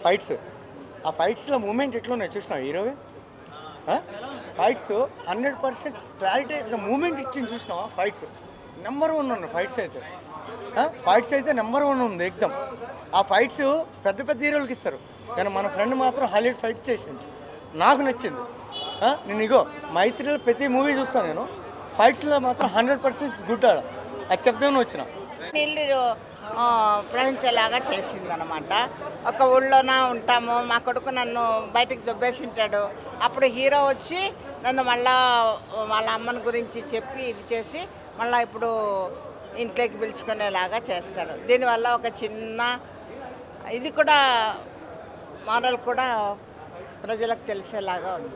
Fights. ఆ ఫైట్స్లో moment ఎట్లున్నాయి చూసినావు హీరోవి? ఫైట్స్ 100% క్లారిటీ మూమెంట్ ఇచ్చింది చూసినావా? ఫైట్స్ నెంబర్ 1 ఉన్నాయి. ఫైట్స్ అయితే నెంబర్ 1 ఉంది ఎక్దమ్. ఆ ఫైట్స్ పెద్ద పెద్ద హీరోలకి ఇస్తారు, కానీ మన ఫ్రెండ్ మాత్రం హైలైట్ ఫైట్ చేసింది, నాకు నచ్చింది. నేను ఇగో మైత్రిలో ప్రతి మూవీ చూస్తాను నేను, ఫైట్స్లో మాత్రం 100% గుడ్. అది చెప్తాను వచ్చిన నీళ్ళు ప్రవహించేలాగా చేసిందనమాట. ఒక ఊళ్ళోన ఉంటాము, మా కొడుకు నన్ను బయటికి దొబ్బేసింటాడు, అప్పుడు హీరో వచ్చి నన్ను మళ్ళా వాళ్ళ అమ్మని గురించి చెప్పి ఇది చేసి మళ్ళీ ఇప్పుడు ఇంట్లోకి పిలుచుకునేలాగా చేస్తాడు. దీనివల్ల ఒక చిన్న ఇది కూడా మోరల్ కూడా ప్రజలకు తెలిసేలాగా ఉంది.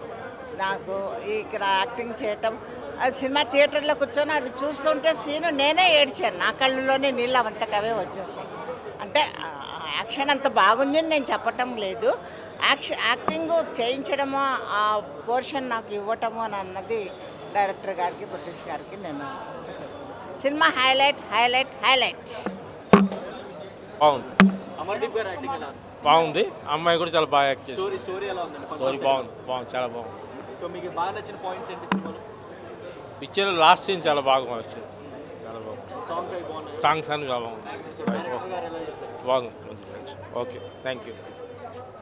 నాకు ఇక్కడ యాక్టింగ్ చేయటం, అది సినిమా థియేటర్లో కూర్చొని అది చూస్తుంటే సీను నేనే ఏడ్చాను, నా కళ్ళలోనే నీళ్ళు అవంతకవే వచ్చేసాయి. అంటే యాక్షన్ అంత బాగుంది అని నేను చెప్పటం లేదు, యాక్టింగ్ చేయించడము, ఆ పోర్షన్ నాకు ఇవ్వటము అని అన్నది డైరెక్టర్ గారికి ప్రొడ్యూసర్ గారికి నేను వస్తే చెప్తాను. Cinema highlight. బాగుంది. అమ్మాయి కూడా చాలా బాగా యాక్ట్ చేసింది. స్టోరీ బాగుంది, చాలా బాగుంది. సో మీకు బాగా నచ్చిన పాయింట్స్ ఏంటి సినిమాలో? పిక్చర్ లాస్ట్ సీన్ చాలా బాగా వచ్చింది, చాలా బాగుంది. సాంగ్స్ అని బాగుంది. Okay, thank you.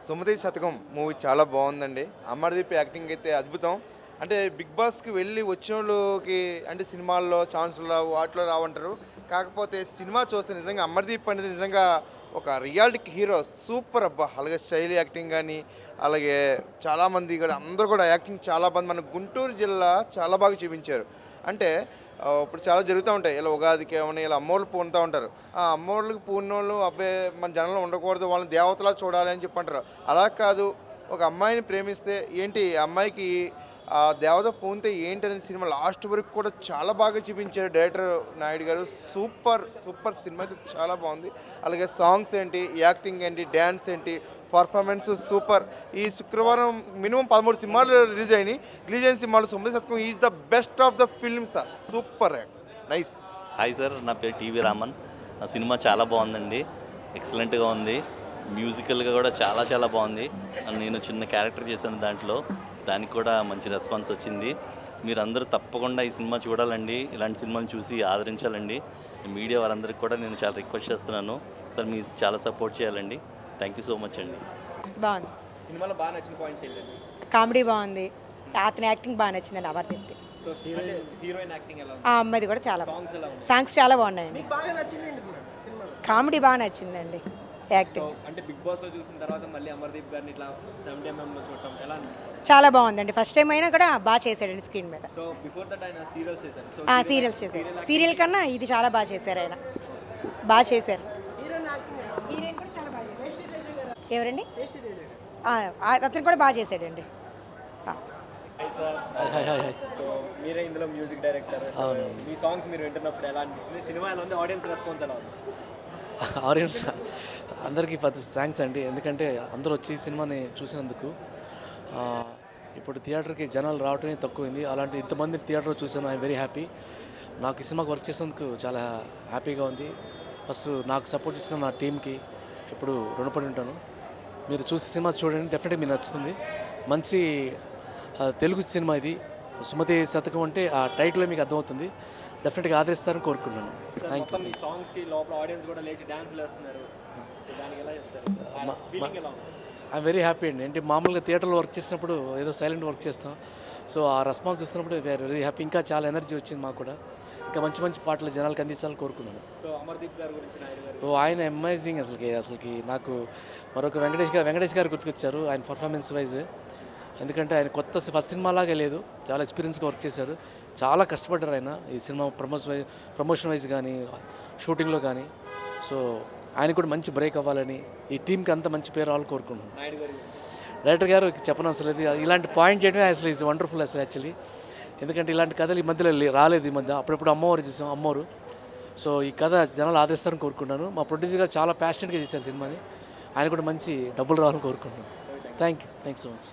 సుమతి శతకం మూవీ చాలా బాగుందండి. అమర్దీప్ యాక్టింగ్ అయితే అద్భుతం. అంటే బిగ్ బాస్కి వెళ్ళి వచ్చిన వాళ్ళకి అంటే సినిమాల్లో ఛాన్సులు రావు, వాటిలో రావంటారు. కాకపోతే సినిమా చూస్తే నిజంగా అమర్దీప్ అనేది నిజంగా ఒక రియాలిటీ హీరో, సూపర్ అబ్బా. అలాగే స్టైల్ యాక్టింగ్ కానీ, అలాగే చాలామంది కూడా అందరూ కూడా యాక్టింగ్ చాలా బాగుంది. మన గుంటూరు జిల్లా చాలా బాగా చూపించారు. అంటే ఇప్పుడు చాలా జరుగుతూ ఉంటాయి, ఇలా ఉగాదికి ఏమైనా ఇలా అమ్మోళ్ళు పూనుతూ ఉంటారు. ఆ అమ్మోళ్ళకి పూర్ణోళ్ళు అబ్బాయి మన జనంలో ఉండకూడదు, వాళ్ళని దేవతలా చూడాలి అని చెప్పి అంటారు. అలా కాదు, ఒక అమ్మాయిని ప్రేమిస్తే ఏంటి, అమ్మాయికి ఆ దేవత పూనితే ఏంటి అనేది సినిమా లాస్ట్ వరకు కూడా చాలా బాగా చూపించారు డైరెక్టర్ నాయుడు గారు. సూపర్ సినిమా అయితే చాలా బాగుంది. అలాగే సాంగ్స్ ఏంటి, యాక్టింగ్ ఏంటి, డ్యాన్స్ ఏంటి, పర్ఫార్మెన్స్ సూపర్. ఈ శుక్రవారం మినిమం 13 సినిమాలు రిలీజ్ అయిన సినిమాలు సుమతి శతకం is the best of the film sir. Super, nice. Hi sir, నా పేరు టీవీ రామన్. నా సినిమా చాలా బాగుందండి, ఎక్సలెంట్గా ఉంది. మ్యూజికల్గా కూడా చాలా బాగుంది. నేను చిన్న క్యారెక్టర్ చేశాను దాంట్లో, దానికి కూడా మంచి రెస్పాన్స్ వచ్చింది. మీరందరూ తప్పకుండా ఈ సినిమా చూడాలండి, ఇలాంటి సినిమాని చూసి ఆదరించాలండి. మీడియా వారందరికీ కూడా నేను చాలా రిక్వెస్ట్ చేస్తున్నాను సార్, మీరు చాలా సపోర్ట్ చేయాలండి. థ్యాంక్ యూ సో మచ్ అండి. బాగుంది. సినిమాలో బాగా నచ్చిన పాయింట్స్ ఏంటండి? కామెడీ బాగుంది, అతని యాక్టింగ్ బాగా నచ్చిందండి అమర్దీప్ది. సో హీరోయిన్ యాక్టింగ్ ఎలా ఉంది? ఆ అమ్మాయిది కూడా చాలా సాంగ్స్ ఎలా ఉంది? సాంగ్స్ చాలా బాగున్నాయండి. కామెడీ బాగా నచ్చిందండి యాక్టింగ్. అంటే బిగ్ బాస్ లో చూసిన తర్వాత మళ్ళీ అమర్దీప్ గారిని ఇట్లా 70mm లో చూడటం ఎలా అనిపిస్తుంది? చాలా బాగుందండి. ఫస్ట్ టైం అయినా కూడా బాగా చేశాడండి స్క్రీన్ మీద. సో బిఫోర్ దట్ ఆయన సీరియల్స్ చేశారు. సో సీరియల్స్ చేశారు. సీరియల్ కన్నా ఇది చాలా బాగా చేశారు, ఆయన బాగా చేశారు. హీరోయిన్ కూడా చాలా బాగా చేశారు. ఎవరండి? అతను కూడా బాగా చేశాడండి. సో మీరే ఇందులో మ్యూజిక్ డైరెక్టర్, మీ సాంగ్స్ మీరు వింటున్నప్పుడు ఎలా అనిపిస్తుంది? సినిమా ఎలా ఉంది? ఆడియన్స్ రెస్పాన్స్ ఎలా ఉంది? ఆడియన్స్ అందరికీ థ్యాంక్స్ అండి, ఎందుకంటే అందరూ వచ్చి సినిమాని చూసినందుకు. ఇప్పుడు థియేటర్కి జనాలు రావటమే తక్కువైంది, అలాంటి ఇంతమంది థియేటర్లో చూసాను. I'm very happy. నాకు ఈ సినిమాకి వర్క్ చేసినందుకు చాలా హ్యాపీగా ఉంది. ఫస్ట్ నాకు సపోర్ట్ ఇచ్చిన నా టీంకి ఎప్పుడు రుణపడి ఉంటాను. మీరు చూసి సినిమా చూడండి, డెఫినెట్గా మీకు నచ్చుతుంది. మంచి తెలుగు సినిమా ఇది. సుమతి శతకం అంటే ఆ టైటిల్ మీకు అర్థమవుతుంది. డెఫినెట్గా ఆదరిస్తారని కోరుకుంటున్నాను. Thank you. I'm very happy అండి. అంటే మామూలుగా థియేటర్లో వర్క్ చేసినప్పుడు ఏదో సైలెంట్ వర్క్ చేస్తాం, సో ఆ రెస్పాన్స్ చూస్తున్నప్పుడు వెరీ హ్యాపీ. ఇంకా చాలా ఎనర్జీ వచ్చింది మాకు కూడా. ఇంకా మంచి పాటలు జనాలకు అందించాలని కోరుకున్నాను. ఆయన అమేజింగ్ అసలుకి నాకు మరొక వెంకటేష్ గారు గుర్తుకొచ్చారు, ఆయన పర్ఫార్మెన్స్ వైజ్. ఎందుకంటే ఆయన కొత్త ఫస్ట్ సినిమా లాగా లేదు, చాలా ఎక్స్పీరియన్స్గా వర్క్ చేశారు, చాలా కష్టపడ్డారు ఆయన ఈ సినిమా ప్రమోషన్ వైజ్ కానీ షూటింగ్లో కానీ. సో ఆయన కూడా మంచి బ్రేక్ అవ్వాలని, ఈ టీంకి అంత మంచి పేరు రావాలని కోరుకుంటున్నాను. డైరెక్టర్ గారు చెప్పనవసరం లేదు, ఇలాంటి పాయింట్ చేయడమే అసలు ఈజ్ వండర్ఫుల్ అసలు యాక్చువల్లీ. ఎందుకంటే ఇలాంటి కథలు ఈ మధ్యలో రాలేదు, ఈ మధ్య అప్పుడప్పుడు అమ్మవారు చూసాం, అమ్మవారు. సో ఈ కథ జనాలు ఆదరిస్తారని కోరుకుంటున్నాను. మా ప్రొడ్యూసర్ గారు చాలా ప్యాషనెట్గా చేశారు సినిమాని, ఆయన కూడా మంచి డబ్బులు రావాలని కోరుకుంటున్నాను. Thank you so much.